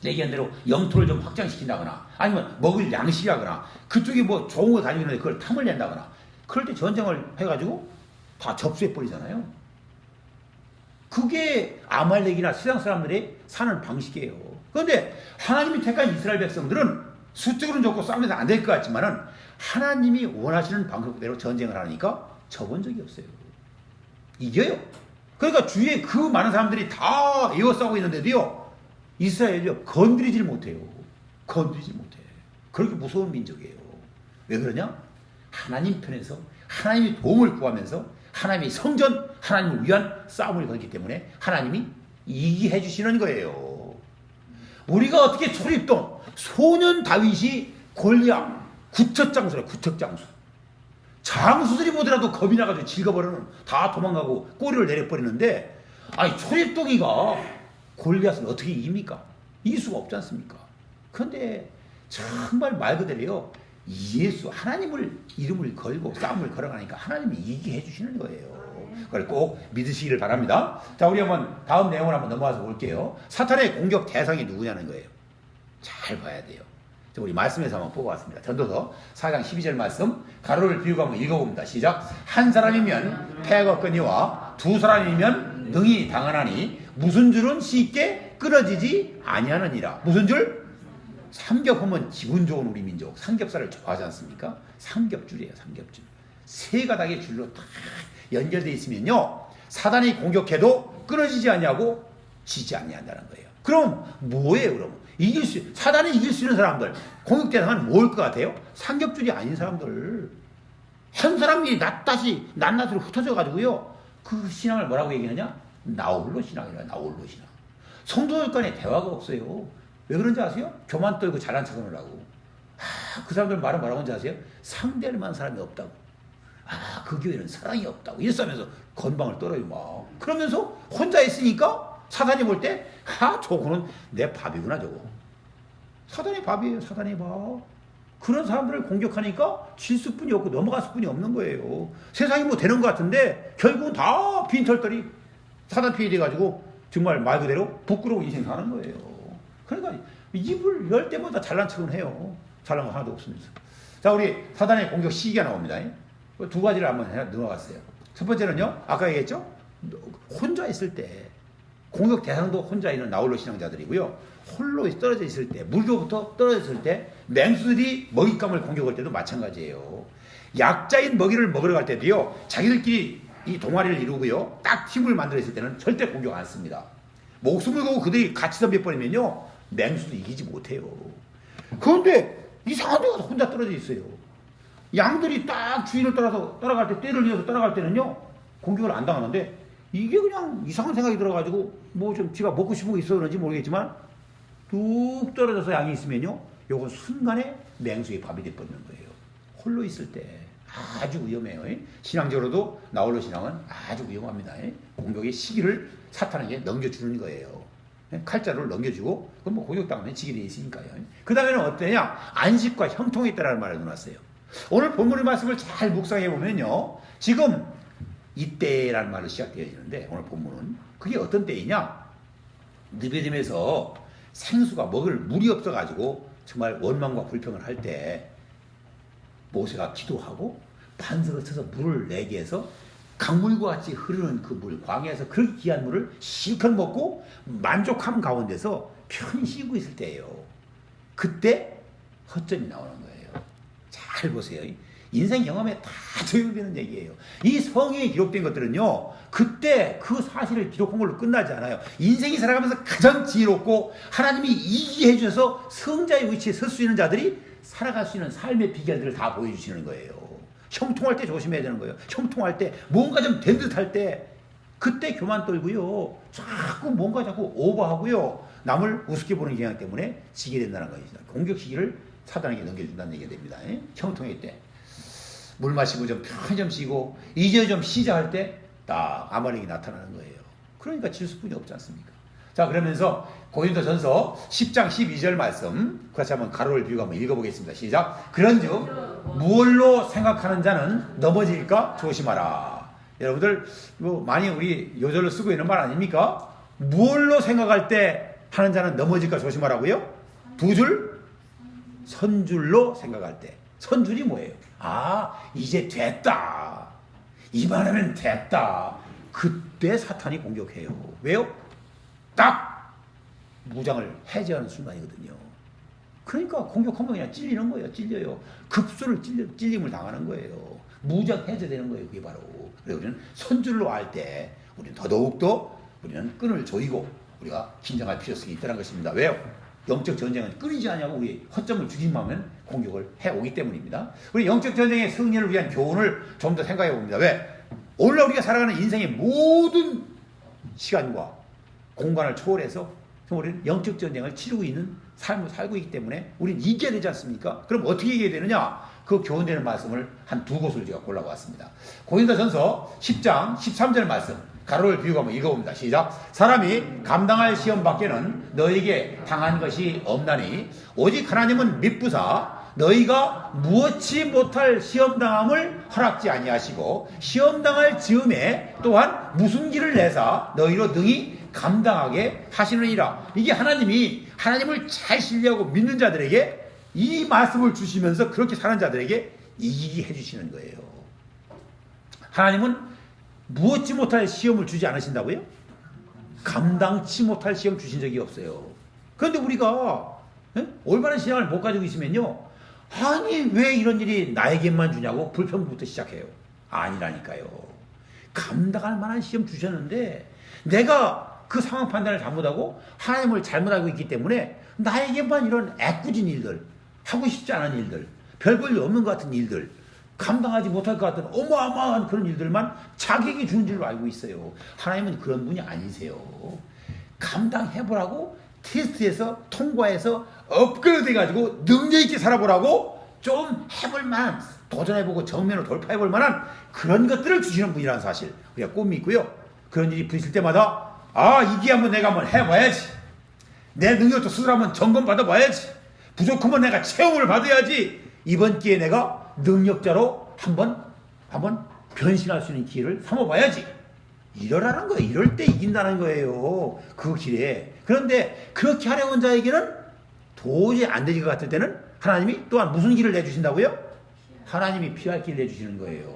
얘기한 대로 영토를 좀 확장시킨다거나, 아니면 먹을 양식이라거나, 그쪽이 좋은 거 가지고 있는데 그걸 탐을 낸다거나, 그럴 때 전쟁을 해가지고 다 접수해버리잖아요. 그게 아말렉이나 세상 사람들이 사는 방식이에요. 그런데 하나님이 택한 이스라엘 백성들은 수적으로는 좋고 싸움에서 안 될 것 같지만은 하나님이 원하시는 방법대로 전쟁을 하니까 져본 적이 없어요. 이겨요. 그러니까 주위에 그 많은 사람들이 다 에워싸고 있는데도요, 이스라엘이요, 건드리질 못해요. 건드리질 못해. 그렇게 무서운 민족이에요. 왜 그러냐? 하나님 편에서 하나님이 도움을 구하면서 하나님이 성전, 하나님을 위한 싸움을 걸기 때문에 하나님이 이기해 주시는 거예요. 우리가 어떻게 초립동 소년 다윗이 골리앗 구척장수래, 구척장수. 장수들이 보더라도 겁이 나가지고 질거버리는, 다 도망가고 꼬리를 내려버리는데, 아니 초립동이가 골리앗을 어떻게 이깁니까? 이길 수가 없지 않습니까? 그런데 정말 말 그대로요, 예수 하나님을 이름을 걸고 싸움을 걸어가니까 하나님이 이기게 해주시는 거예요. 그걸 꼭 믿으시기를 바랍니다. 자, 우리 한번 다음 내용을 한번 넘어가서 볼게요. 사탄의 공격 대상이 누구냐는 거예요. 잘 봐야 돼요. 우리 말씀에서 한번 뽑아왔습니다. 전도서 4장 12절 말씀, 가로를 비우고 한번 읽어봅니다. 시작. 한 사람이면 패가 없거니와 두 사람이면 능히 당하나니 무슨 줄은 쉽게 끊어지지 아니하느니라. 무슨 줄? 삼겹하면 기분 좋은 우리 민족, 삼겹살을 좋아하지 않습니까? 삼겹줄이에요. 삼겹줄. 세 가닥의 줄로 다 연결되어 있으면요, 사단이 공격해도 끊어지지 아니하고 지지 아니한다는 거예요. 그럼 뭐예요? 그럼 사단이 이길 수 있는 사람들, 공격 대상은 뭘 것 같아요? 삼겹줄이 아닌 사람들. 한 사람이 낱낱으로 흩어져 가지고요, 그 신앙을 뭐라고 얘기하냐? 나홀로 신앙이라. 나홀로 신앙. 성도들 간에 대화가 없어요. 왜 그런지 아세요? 교만 떨고 잘난 척을 하고. 그 사람들 말은 뭐라고 하는지 아세요? 상대할 만한 사람이 없다고. 그 교회는 사랑이 없다고. 이랬으면서 건방을 떨어요 막. 그러면서 혼자 있으니까 사단이 볼 때, 저거는 내 밥이구나 저거. 사단의 밥이에요. 사단의 밥. 그런 사람들을 공격하니까 질 수뿐이 없고 넘어갈 수뿐이 없는 거예요. 세상이 뭐 되는 것 같은데 결국은 다 빈털터리 사단 피해 돼가지고 정말 말 그대로 부끄러운 인생 사는 거예요. 그러니까 입을 열 때마다 잘난 척은 해요. 잘난 거 하나도 없으면서. 자, 우리 사단의 공격 시기가 나옵니다. 두 가지를 한번 넘어갔어요. 첫 번째는요, 아까 얘기했죠? 혼자 있을 때, 공격 대상도 혼자 있는 나홀로 신앙자들이고요, 홀로 떨어져 있을 때, 물로부터 떨어졌을 때, 맹수들이 먹잇감을 공격할 때도 마찬가지예요. 약자인 먹이를 먹으러 갈 때도요, 자기들끼리 이 동아리를 이루고요, 딱 팀을 만들어 있을 때는 절대 공격 안 씁니다. 목숨을 걸고 그들이 같이 덤벼버리면요, 맹수도 이기지 못해요. 그런데 이상한 데 가서 혼자 떨어져 있어요. 양들이 딱 주인을 따라갈 때, 떼를 이어서 따라갈 때는요, 공격을 안 당하는데, 이게 그냥 이상한 생각이 들어가지고, 뭐 좀 지가 먹고 싶은 거 있어 그런지 모르겠지만, 뚝 떨어져서 양이 있으면요, 요건 순간에 맹수의 밥이 돼버리는 거예요. 홀로 있을 때 아주 위험해요. 신앙적으로도 나홀로 신앙은 아주 위험합니다. 공격의 시기를 사탄에게 넘겨주는 거예요. 칼자루를 넘겨주고, 그럼 뭐 공격당하면 지게 돼 있으니까요. 그 다음에는 어떠냐? 안식과 형통에 있다라는 말을 넣어놨어요. 오늘 본문의 말씀을 잘 묵상해 보면요, 지금 이때라는 말로 시작되어지는데, 오늘 본문은 그게 어떤 때이냐? 느베딤에서 생수가 먹을 물이 없어가지고 정말 원망과 불평을 할 때 모세가 기도하고 반석을 쳐서 물을 내게 해서 강물과 같이 흐르는 그 물, 광야에서 그 귀한 물을 실컷 먹고 만족함 가운데서 편히 쉬고 있을 때예요. 그때 허점이 나오는 거예요. 잘 보세요. 인생 경험에 다 적용되는 얘기예요. 이 성경에 기록된 것들은요, 그때 그 사실을 기록한 걸로 끝나지 않아요. 인생이 살아가면서 가장 지혜롭고 하나님이 이기게 해주셔서 성자의 위치에 설 수 있는 자들이 살아갈 수 있는 삶의 비결들을 다 보여주시는 거예요. 형통할 때 조심해야 되는 거예요. 형통할 때, 뭔가 좀 된 듯할 때, 그때 교만 떨고요, 자꾸 오버하고요, 남을 우습게 보는 경향 때문에 지게 된다는 것이죠. 공격 시기를 사단에게 넘겨준다는 얘기가 됩니다. 형통할 때. 물 마시고 좀 편히 좀 쉬고, 이제 좀 쉬자 할 때, 딱 아말렉이 나타나는 거예요. 그러니까 질 수뿐이 없지 않습니까? 자, 그러면서 고린도전서 10장 12절 말씀, 같이 한번 가로를 비우고 한번 읽어보겠습니다. 시작. 그런즉 무얼로 생각하는 자는 넘어질까 조심하라. 여러분들 뭐 많이 우리 요절로 쓰고 있는 말 아닙니까? 무얼로 생각할 때 하는 자는 넘어질까 조심하라고요? 두 줄? 선줄로 생각할 때. 선줄이 뭐예요? 이제 됐다. 이만하면 됐다. 그때 사탄이 공격해요. 왜요? 딱 무장을 해제하는 순간이거든요. 그러니까 공격하면 그냥 찔리는 거예요. 찔려요. 급소를 찔림을 당하는 거예요. 무장해제되는 거예요. 그게 바로. 그래서 우리는 선줄로 할 때 우리는 더더욱더 우리는 끈을 조이고 우리가 긴장할 필요성이 있다는 것입니다. 왜요? 영적 전쟁은 끊이지 않냐고 우리 허점을 주기만 하면 공격을 해오기 때문입니다. 우리 영적 전쟁의 승리를 위한 교훈을 좀 더 생각해 봅니다. 왜? 오늘날 우리가 살아가는 인생의 모든 시간과 공간을 초월해서 우리는 영적 전쟁을 치르고 있는 삶을 살고 있기 때문에 우리는 이겨야 되지 않습니까? 그럼 어떻게 이겨야 되느냐? 그 교훈되는 말씀을 한 두 곳을 제가 골라봤습니다. 고린도전서 10장 13절 말씀 가로를 비우고 한번 읽어봅니다. 시작. 사람이 감당할 시험 밖에는 너에게 당한 것이 없나니 오직 하나님은 미쁘사 너희가 무엇이 못할 시험당함을 허락지 아니하시고 시험당할 즈음에 또한 무슨 길을 내사 너희로 능히 감당하게 하시느니라. 이게 하나님이 하나님을 잘 신뢰하고 믿는 자들에게 이 말씀을 주시면서 그렇게 사는 자들에게 이기게 해주시는 거예요. 하나님은 무엇지 못할 시험을 주지 않으신다고요? 감당치 못할 시험 주신 적이 없어요. 그런데 우리가 올바른 신앙을 못 가지고 있으면요, 아니 왜 이런 일이 나에게만 주냐고 불평부터 시작해요. 아니라니까요. 감당할 만한 시험 주셨는데 내가 그 상황 판단을 잘못하고 하나님을 잘못 알고 있기 때문에 나에게만 이런 애꿎은 일들, 하고 싶지 않은 일들, 별 볼 일 없는 것 같은 일들, 감당하지 못할 것 같은 어마어마한 그런 일들만 자격이 주는 줄로 알고 있어요. 하나님은 그런 분이 아니세요. 감당해보라고 테스트에서 통과해서 업그레이드 해가지고 능력 있게 살아보라고 좀 해볼 만한, 도전해보고 정면으로 돌파해볼 만한 그런 것들을 주시는 분이라는 사실 우리가 꼭 믿고요. 그런 일이 부딪힐 때마다 이게 한번 내가 한번 해봐야지. 내 능력도 스스로 한번 점검받아봐야지. 부족하면 내가 체험을 받아야지. 이번 기회에 내가 능력자로 한번 변신할 수 있는 기회를 삼아봐야지. 이러라는 거예요. 이럴 때 이긴다는 거예요. 그 길에. 그런데 그렇게 하려는 자에게는 도저히 안 되질 것 같을 때는 하나님이 또한 무슨 길을 내주신다고요? 하나님이 피할 길을 내주시는 거예요.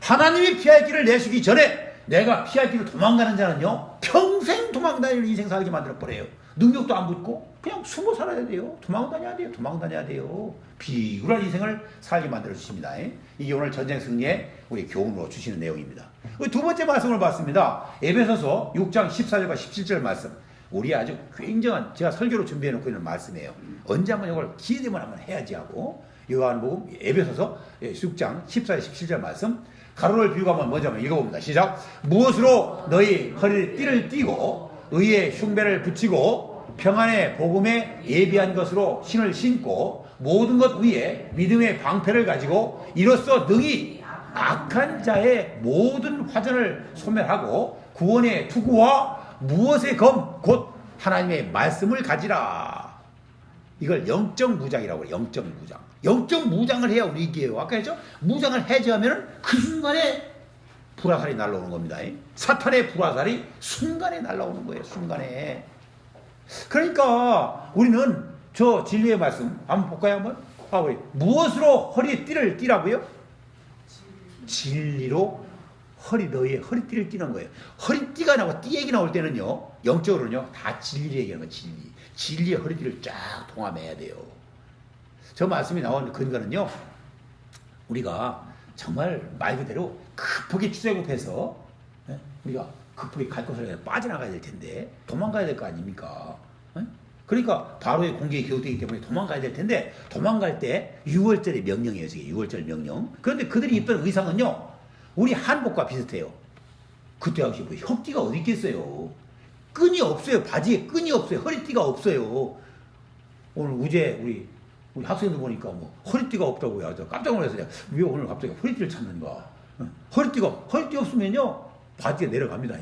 하나님이 피할 길을 내주기 전에 내가 피할 길을 도망가는 자는요, 평생 도망다니는 인생 살게 만들어버려요. 능력도 안 붙고 그냥 숨어 살아야 돼요. 도망다녀야 돼요. 비굴한 인생을 살게 만들어 주십니다. 이게 오늘 전쟁 승리의 우리 교훈으로 주시는 내용입니다. 두 번째 말씀을 봤습니다. 에베소서 6장 14절과 17절 말씀. 우리 아주 굉장한, 제가 설교로 준비해 놓고 있는 말씀이에요. 언제 한번 이걸 기회되면 한번 해야지 하고, 요한복음 에베소서 6장 14절 17절 말씀 가로를 비우고 먼저 한번 읽어봅니다. 시작. 무엇으로 너희 허리에 띠를 띠고 의의 흉배를 붙이고 평안의 복음에 예비한 것으로 신을 신고 모든 것 위에 믿음의 방패를 가지고 이로써 능히 악한 자의 모든 화전을 소멸하고 구원의 투구와 무엇의 검 곧 하나님의 말씀을 가지라. 이걸 영적 무장이라고 해요. 영적 무장. 영적 무장을 해야 우리 이겨요. 아까 했죠? 무장을 해제하면 그 순간에 불화살이 날라오는 겁니다. 사탄의 불화살이 순간에 날라오는 거예요. 순간에. 그러니까 우리는 저 진리의 말씀 한번 볼까요? 한번? 우리 무엇으로 허리에 띠를 띠라고요? 진리로 너희의 허리띠를 띠는 거예요. 허리띠가 나오고 띠 얘기 나올 때는요, 영적으로는요, 다 진리 얘기하는 거예요. 진리의 허리띠를 쫙 동함해야 돼요. 저 말씀이 나온 근거는요, 우리가 정말 말 그대로 급하게 출애굽해서 우리가 급하게 갈 곳을 빠져나가야 될 텐데 도망가야 될 거 아닙니까? 그러니까 바로의 공격이 계속되기 때문에 도망가야 될 텐데 도망갈 때 6월절의 명령이에요. 저게 6월절 명령. 그런데 그들이 입던 의상은요, 우리 한복과 비슷해요. 그때 당시 뭐 혁띠가 어디 있겠어요? 끈이 없어요. 바지에 끈이 없어요. 허리띠가 없어요. 오늘 우제 우리 학생들 보니까 뭐 허리띠가 없다고 해서 깜짝 놀랐어요. 왜 오늘 갑자기 허리띠를 찾는가? 허리띠 없으면요, 바지가 내려갑니다.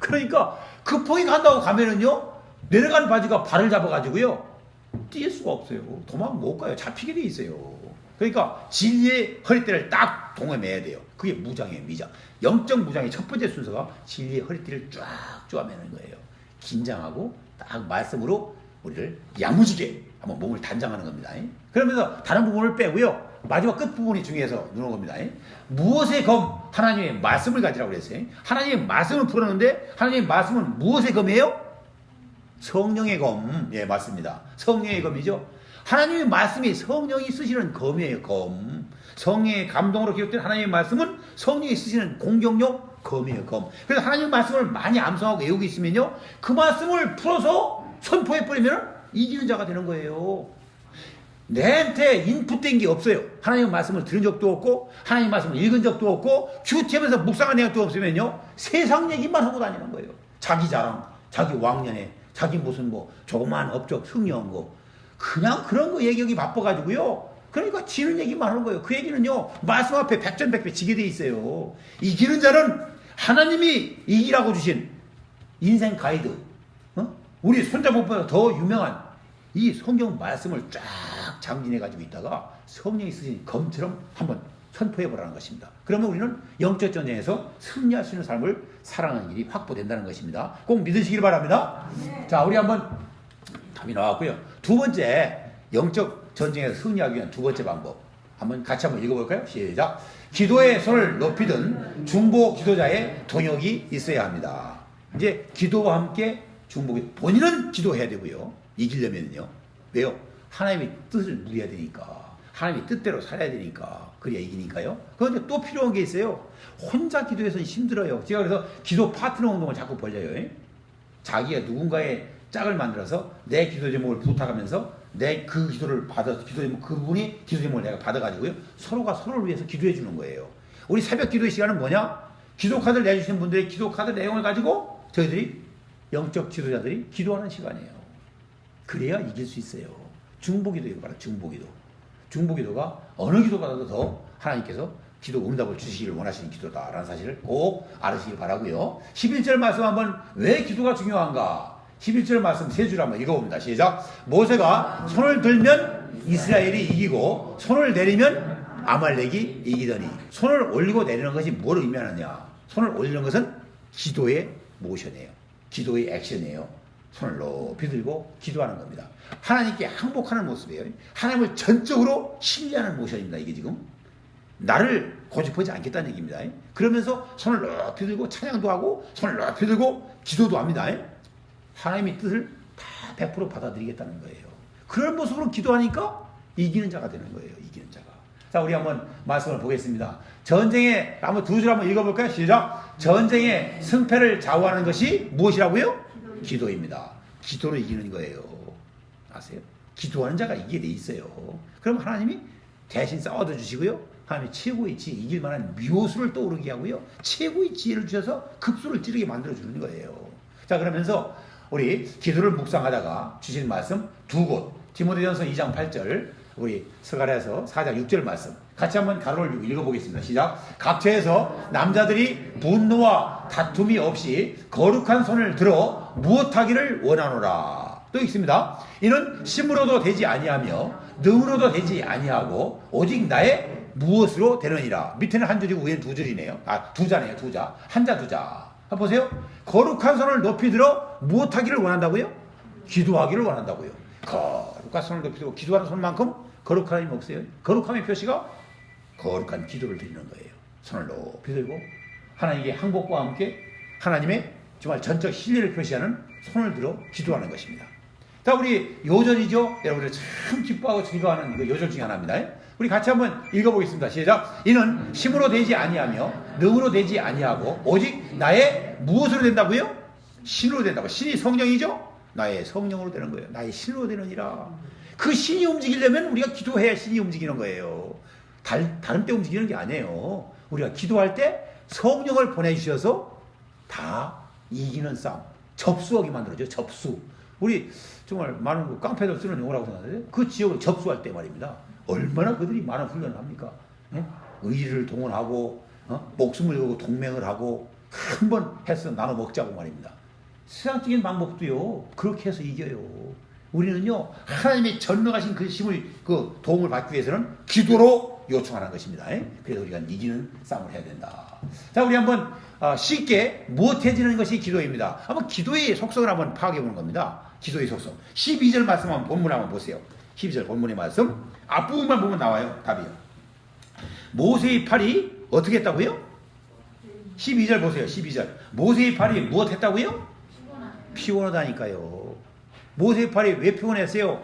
그러니까 급하게 간다고 가면은요, 내려간 바지가 발을 잡아가지고요, 뛸 수가 없어요. 도망 못 가요. 잡히게 돼 있어요. 그러니까 진리의 허리띠를 딱 동여매야 돼요. 그게 무장이에요. 미장. 영적 무장의 첫 번째 순서가 진리의 허리띠를 쫙 쪼아매는 거예요. 긴장하고 딱 말씀으로 우리를 야무지게 한번 몸을 단장하는 겁니다. 그러면서 다른 부분을 빼고요, 마지막 끝부분이 중요해서 누는 겁니다. 무엇의 검? 하나님의 말씀을 가지라고 그랬어요. 하나님의 말씀을 풀었는데 하나님의 말씀은 무엇의 검이에요? 성령의 검. 예, 맞습니다. 성령의 검이죠. 하나님의 말씀이 성령이 쓰시는 검이에요. 검. 성령의 감동으로 기록된 하나님의 말씀은 성령이 쓰시는 공격력 검이에요. 검. 그래서 하나님의 말씀을 많이 암송하고 외우고 있으면요, 그 말씀을 풀어서 선포해버리면 이기는 자가 되는 거예요. 내한테 인풋된 게 없어요. 하나님의 말씀을 들은 적도 없고 하나님의 말씀을 읽은 적도 없고 큐티하면서 묵상한 내용도 없으면요, 세상 얘기만 하고 다니는 거예요. 자기 자랑, 자기 왕년에, 자기 무슨 뭐 조그마한 업적 승리한 거, 그냥 그런 거 얘기하기 바빠가지고요, 그러니까 지는 얘기만 하는 거예요. 그 얘기는요, 말씀 앞에 백전백패 지게 돼 있어요. 이기는 자는 하나님이 이기라고 주신 인생 가이드, 우리 손자보다 더 유명한 이 성경 말씀을 쫙 장진해 가지고 있다가 성령이 쓰신 검처럼 한번 선포해 보라는 것입니다. 그러면 우리는 영적 전쟁에서 승리할 수 있는 삶을 살아가는 일이 확보된다는 것입니다. 꼭 믿으시길 바랍니다. 자, 우리 한번 답이 나왔고요. 두 번째, 영적 전쟁에서 승리하기 위한 두 번째 방법 같이 한번 읽어볼까요? 시작. 기도에 손을 높이든 중보 기도자의 동역이 있어야 합니다. 이제 기도와 함께 중보기, 본인은 기도해야 되고요. 이기려면요. 왜요? 하나님의 뜻을 누려야 되니까. 하나님의 뜻대로 살아야 되니까. 그래야 이기니까요. 그런데 또 필요한 게 있어요. 혼자 기도해서는 힘들어요. 제가 그래서 기도 파트너 운동을 자꾸 벌려요. 자기가 누군가의 짝을 만들어서 내 기도 제목을 부탁하면서 내 그 기도를 받아서 기도 제목, 그분이 기도 제목을 내가 받아가지고요, 서로가 서로를 위해서 기도해 주는 거예요. 우리 새벽 기도의 시간은 뭐냐? 기도 카드를 내주시는 분들의 기도 카드 내용을 가지고 저희들이 영적 지도자들이 기도하는 시간이에요. 그래야 이길 수 있어요. 중보기도 이거 봐라. 중보기도. 중보기도가 어느 기도보다도 더 하나님께서 기도 응답을 주시기를 원하시는 기도다라는 사실을 꼭 알으시길 바라고요. 11절 말씀 한번, 왜 기도가 중요한가? 11절 말씀 세 줄 한번 읽어봅니다. 시작. 모세가 손을 들면 이스라엘이 이기고 손을 내리면 아말렉이 이기더니. 손을 올리고 내리는 것이 뭘 의미하느냐? 손을 올리는 것은 기도의 모션이에요. 기도의 액션이에요. 손을 높이 들고 기도하는 겁니다. 하나님께 항복하는 모습이에요. 하나님을 전적으로 신뢰하는 모션입니다. 이게 지금 나를 고집하지 않겠다는 얘기입니다. 그러면서 손을 높이 들고 찬양도 하고 손을 높이 들고 기도도 합니다. 하나님의 뜻을 다 100% 받아들이겠다는 거예요. 그런 모습으로 기도하니까 이기는 자가 되는 거예요. 이기는 자가. 자, 우리 한번 말씀을 보겠습니다. 전쟁에 한번 두 줄 한번 읽어볼까요? 시작. 전쟁의 승패를 좌우하는 것이 무엇이라고요? 기도입니다. 기도로 이기는 거예요. 아세요? 기도하는 자가 이기게 돼 있어요. 그럼 하나님이 대신 싸워도 주시고요, 하나님이 최고의 지혜, 이길 만한 묘수를 떠오르게 하고요, 최고의 지혜를 주셔서 급소를 찌르게 만들어 주는 거예요. 자, 그러면서 우리 기도를 묵상하다가 주신 말씀 두 곳, 디모데전서 2장 8절, 우리 스가랴서 4장 6절 말씀 같이 한번 가로를 읽어보겠습니다. 시작. 각처에서 남자들이 분노와 다툼이 없이 거룩한 손을 들어 무엇하기를 원하노라. 또 있습니다. 이는 힘으로도 되지 아니하며 능으로도 되지 아니하고 오직 나의 무엇으로 되느니라. 밑에는 한 줄이고 위에는 두 줄이네요. 두 자네요. 두 자. 한자 두 자. 보세요. 거룩한 손을 높이 들어 무엇하기를 원한다고요? 기도하기를 원한다고요. 거룩한 손을 높이 들고 기도하는 손만큼 거룩함이 없어요. 거룩함의 표시가 거룩한 기도를 드리는 거예요. 손을 높이 들고 하나님께 항복과 함께 하나님의 정말 전적 신뢰를 표시하는 손을 들어 기도하는 것입니다. 자, 우리 요절이죠. 여러분들 참 기뻐하고 즐거워하는 그 요절 중에 하나입니다. 우리 같이 한번 읽어보겠습니다. 시작. 이는 힘으로 되지 아니하며 능으로 되지 아니하고 오직 나의 무엇으로 된다고요? 신으로 된다고. 신이 성령이죠. 나의 성령으로 되는 거예요. 나의 신으로 되느니라. 그 신이 움직이려면 우리가 기도해야 신이 움직이는 거예요. 다른 때 움직이는 게 아니에요. 우리가 기도할 때 성령을 보내주셔서 다 이기는 싸움, 접수하게 만들어줘요. 접수. 우리 정말 많은 그 깡패들 쓰는 용어라고 생각하는데 그 지역을 접수할 때 말입니다. 얼마나 그들이 많은 훈련을 합니까? 의리를 동원하고 목숨을 걸고 동맹을 하고 한 번 해서 나눠 먹자고 말입니다. 세상적인 방법도요, 그렇게 해서 이겨요. 우리는요, 하나님의 전능하신 그 힘을, 그 도움을 받기 위해서는 기도로 요청하는 것입니다. 그래서 우리가 이기는 싸움을 해야 된다. 자, 우리 한번 쉽게 못해지는 것이 기도입니다. 한번 기도의 속성을 한번 파악해 보는 겁니다. 기도의 속성. 12절 말씀 한번 본문 한번 보세요. 12절 본문의 말씀. 앞부분만 보면 나와요. 답이요. 모세의 팔이 어떻게 했다고요? 12절 보세요. 12절. 모세의 팔이 무엇 했다고요? 피곤하다니까요. 모세의 팔이 왜 피곤했어요?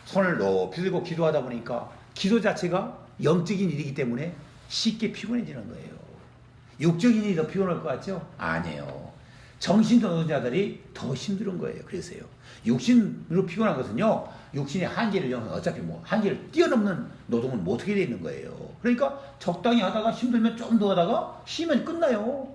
손을 높이 들고 기도하다 보니까 기도 자체가 영적인 일이기 때문에 쉽게 피곤해지는 거예요. 육적인 일이 더 피곤할 것 같죠? 아니에요. 정신 노동자들이 더 힘든 거예요. 그래서요. 육신으로 피곤한 것은요, 육신의 한계를 어차피 한계를 뛰어넘는 노동은 못하게 되어 있는 거예요. 그러니까 적당히 하다가 힘들면 좀 더 하다가 쉬면 끝나요.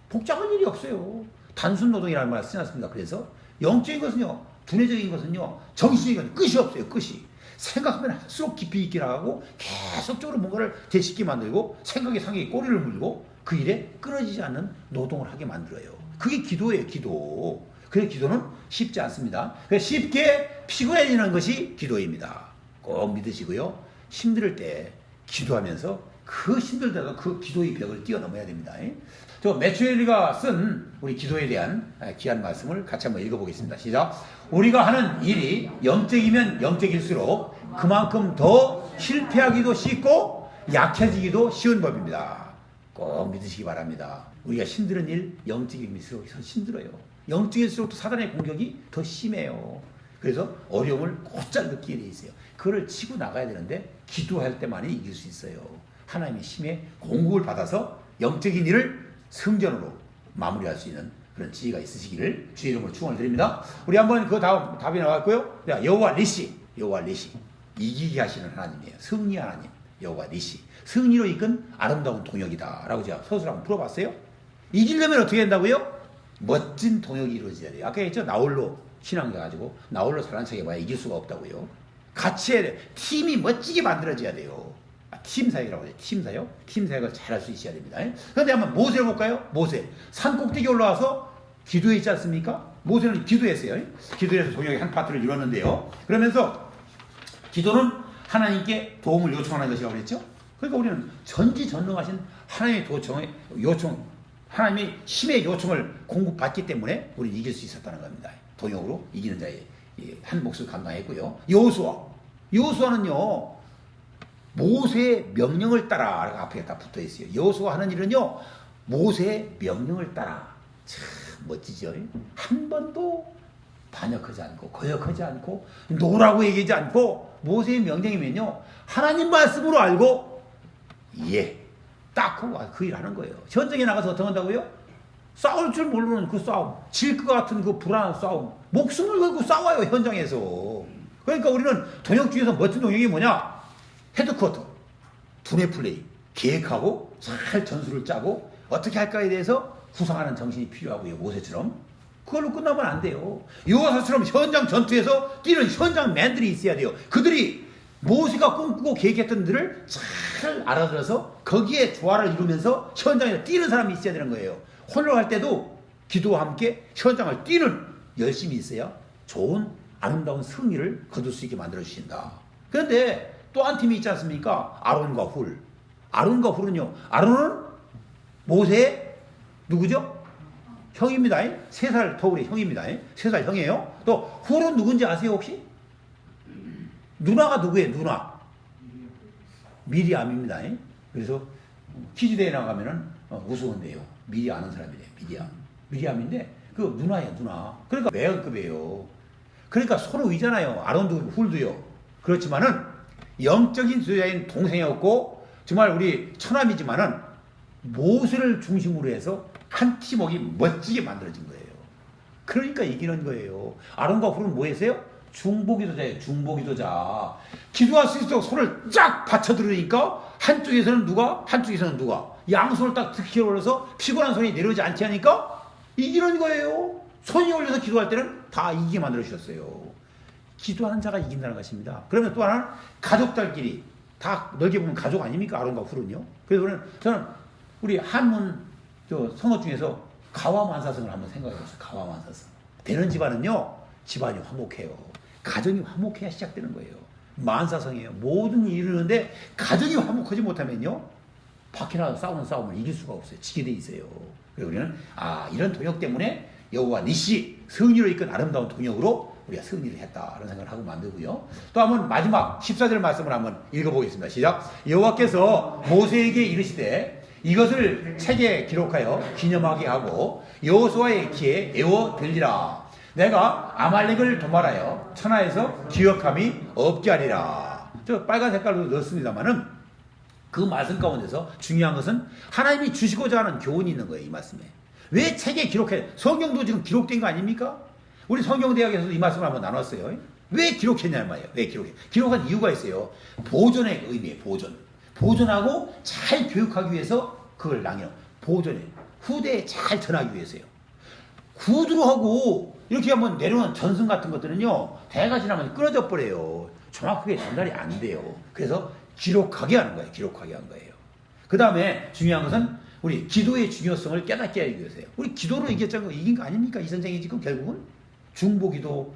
복잡한 일이 없어요. 단순 노동이라는 말 쓰지 않습니다. 그래서 영적인 것은요, 두뇌적인 것은요, 정신적인 것은 끝이 없어요. 끝이. 생각하면 할수록 깊이 있게 나가고 계속적으로 뭔가를 되씹게 만들고 생각에 상하게 꼬리를 물고 그 일에 끊어지지 않는 노동을 하게 만들어요. 그게 기도예요. 기도. 그래서 기도는 쉽지 않습니다. 그래서 쉽게 피곤해지는 것이 기도입니다. 꼭 믿으시고요. 힘들 때 기도하면서 그 힘들다가 그 기도의 벽을 뛰어넘어야 됩니다. 저 매추엘리가 쓴 우리 기도에 대한 귀한 말씀을 같이 한번 읽어보겠습니다. 시작. 우리가 하는 일이 영적이면 영적일수록 그만큼 더 실패하기도 쉽고 약해지기도 쉬운 법입니다. 꼭 믿으시기 바랍니다. 우리가 힘든 일, 영적일수록 더 힘들어요. 영적일수록 사단의 공격이 더 심해요. 그래서 어려움을 곧잘 느끼게 돼 있어요. 그걸 치고 나가야 되는데 기도할 때만이 이길 수 있어요. 하나님의 힘에 공급을 받아서 영적인 일을 성전으로 마무리할 수 있는 그런 지혜가 있으시기를 주의 이름으로 축원을 드립니다. 우리 한번 그 다음 답이 나왔고요. 여호와 니시, 여호와 니시, 이기게 하시는 하나님이에요. 승리 하나님, 여호와 니시, 승리로 이끈 아름다운 동역이다라고 제가 서술 한번 풀어봤어요. 이기려면 어떻게 된다고요? 멋진 동역이 이루어져야 돼요. 아까 했죠? 나홀로 신앙 가지고 나홀로 잘난 척 해봐야 이길 수가 없다고요. 같이 해야 돼. 팀이 멋지게 만들어져야 돼요. 팀사역이라고 해요. 팀사역. 팀사역을 잘할 수 있어야 됩니다. 그런데 한번 모세를 볼까요? 모세. 산 꼭대기 올라와서 기도했지 않습니까? 모세는 기도했어요. 기도해서 동역의 한 파트를 이뤘는데요. 그러면서 기도는 하나님께 도움을 요청하는 것이라고 그랬죠? 그러니까 우리는 전지전능하신 하나님의 요청, 하나님의 힘의 요청을 공급받기 때문에 우리는 이길 수 있었다는 겁니다. 동역으로 이기는 자의 한 몫을 감당했고요. 여호수아는요, 모세의 명령을 따라 앞에 다 붙어 있어요. 여호수아 하는 일은요, 모세의 명령을 따라. 참 멋지죠. 한 번도 반역하지 않고 거역하지 않고 노라고 얘기하지 않고 모세의 명령이면요, 하나님 말씀으로 알고 딱 하고 그 일 하는 거예요. 전쟁에 나가서 어떻게 한다고요? 싸울 줄 모르는 그 싸움, 질 것 같은 그 불안한 싸움, 목숨을 걸고 싸워요, 현장에서. 그러니까 우리는 동역 중에서 멋진 동역이 뭐냐? 헤드쿼터, 두뇌 플레이, 계획하고 잘 전술을 짜고 어떻게 할까에 대해서 구상하는 정신이 필요하고요. 모세처럼. 그걸로 끝나면 안 돼요. 여호수아처럼 현장 전투에서 뛰는 현장맨들이 있어야 돼요. 그들이 모세가 꿈꾸고 계획했던 일을 잘 알아들어서 거기에 조화를 이루면서 현장에서 뛰는 사람이 있어야 되는 거예요. 혼로할 때도 기도와 함께 현장을 뛰는 열심이 있어야 좋은 아름다운 승리를 거둘 수 있게 만들어 주신다. 그런데 또 한 팀이 있지 않습니까? 아론과 훌. 아론과 훌은요, 아론은 모세의 누구죠? 형입니다. 3살 터울의 형입니다. 3살 형이에요. 또 훌은 누군지 아세요 혹시? 누나가 누구예요? 누나. 미리암입니다. 그래서 퀴즈대회 나가면은 우스운데요. 미리 아는 사람이래요. 미리암인데 그 누나예요. 누나. 그러니까 매형급이에요. 그러니까 서로 위잖아요. 아론도 훌도요. 그렇지만은 영적인 지도자인 동생이었고 정말 우리 처남이지만은 모세를 중심으로 해서 한 팀워크가 멋지게 만들어진 거예요. 그러니까 이기는 거예요. 아론과 훌은 뭐 했어요? 중보기도자예요. 중보기도자. 기도할 수 있도록 손을 쫙 받쳐들으니까 한쪽에서는 누가 양손을 딱 득히 올려서 피곤한 손이 내려오지 않게 하니까 이기는 거예요. 손이 올려서 기도할 때는 다 이기게 만들어 주셨어요. 기도하는 자가 이긴다는 것입니다. 그러면 또 하나는 가족들끼리 다 넓게 보면 가족 아닙니까? 아론과 훌은요. 그래서 저는 우리 한문 성어 중에서 가와만사성을 한번 생각해봤어요. 가와만사성. 되는 집안은요, 집안이 화목해요. 가정이 화목해야 시작되는 거예요. 만사성이에요. 모든 일을 이루는데 가정이 화목하지 못하면요, 밖에 나가서 싸우는 싸움을 이길 수가 없어요. 지게 돼 있어요. 그래서 우리는 이런 동역 때문에 여호와 니시, 승리로 이끈 아름다운 동역으로 우리가 승리를 했다라는 생각을 하고 만들고요. 또 한번 마지막 14절 말씀을 한번 읽어보겠습니다. 시작. 여호와께서 모세에게 이르시되 이것을 책에 기록하여 기념하게 하고 여호수아의 귀에 애워 들리라. 내가 아말렉을 도말하여 천하에서 기억함이 없게 하리라. 저 빨간 색깔로 넣었습니다만은 그 말씀 가운데서 중요한 것은 하나님이 주시고자 하는 교훈이 있는 거예요. 이 말씀에. 왜 책에 기록해? 성경도 지금 기록된 거 아닙니까? 우리 성경대학에서도 이 말씀을 한번 나눴어요. 왜 기록했냐는 말이에요. 왜 기록해? 기록한 이유가 있어요. 보존의 의미예요. 보존. 보존하고 잘 교육하기 위해서 그걸 낭여. 보존해. 후대에 잘 전하기 위해서요. 구두로 하고 이렇게 한번 내려오는 전승 같은 것들은요. 대가 지나면 끊어져 버려요. 정확하게 전달이 안 돼요. 그래서 기록하게 하는 거예요. 기록하게 한 거예요. 그 다음에 중요한 것은 우리 기도의 중요성을 깨닫게 하기 위해서요. 우리 기도로 이긴 거 아닙니까? 이 선생이 지금 결국은 중보기도,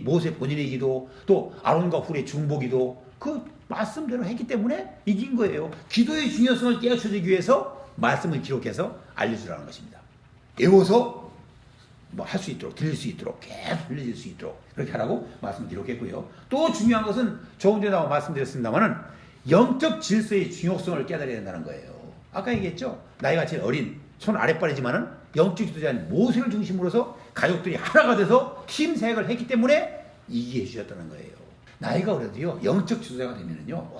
모세 본인의 기도, 또 아론과 훌의 중보기도 그 말씀대로 했기 때문에 이긴 거예요. 기도의 중요성을 깨우쳐주기 위해서 말씀을 기록해서 알려주라는 것입니다. 외워서 뭐 할 수 있도록, 들릴 수 있도록, 계속 들려질 수 있도록 그렇게 하라고 말씀을 기록했고요. 또 중요한 것은 조금 전에 말씀드렸습니다만은 영적 질서의 중요성을 깨달아야 된다는 거예요. 아까 얘기했죠. 나이가 제일 어린 손 아랫발이지만은 영적 지도자인 모세를 중심으로서 가족들이 하나가 돼서 팀 생각을 했기 때문에 이기해 주셨다는 거예요. 나이가 어려도요. 영적 지도자가 되면은요.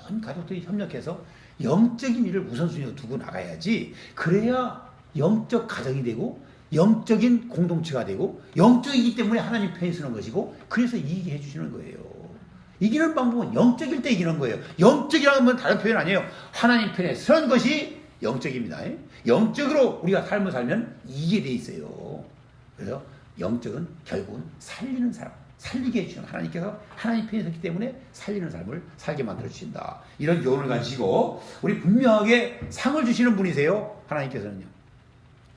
온 가족들이 협력해서 영적인 일을 우선순위로 두고 나가야지. 그래야 영적 가정이 되고 영적인 공동체가 되고 영적이기 때문에 하나님 편에 서는 것이고 그래서 이기게 해주시는 거예요. 이기는 방법은 영적일 때 이기는 거예요. 영적이라는 건 다른 표현 아니에요. 하나님 편에 서는 것이 영적입니다. 영적으로 우리가 삶을 살면 이기게 돼 있어요. 그래서 영적은 결국은 살리는 사람, 살리게 해주시는 하나님께서 하나님 편에 섰기 때문에 살리는 삶을 살게 만들어 주신다. 이런 교훈을 가지시고 우리 분명하게 상을 주시는 분이세요. 하나님께서는요.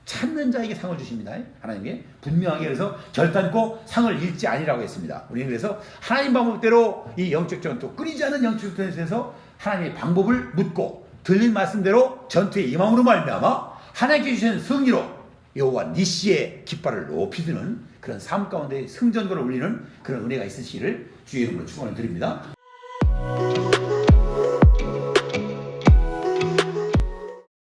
찾는 자에게 상을 주십니다. 하나님께 분명하게 그래서 결단코 상을 잃지 아니라고 했습니다. 우리는 그래서 하나님 방법대로 이 영적 전투, 끊이지 않는 영적 전투에서 하나님의 방법을 묻고 들린 말씀대로 전투에 임함으로 말미암아 하나님께 주신 승리로 여호와 니시의 깃발을 높이 드는 그런 삶 가운데 승전거를 울리는 그런 은혜가 있으시기를 주의 이름으로 축원을 드립니다.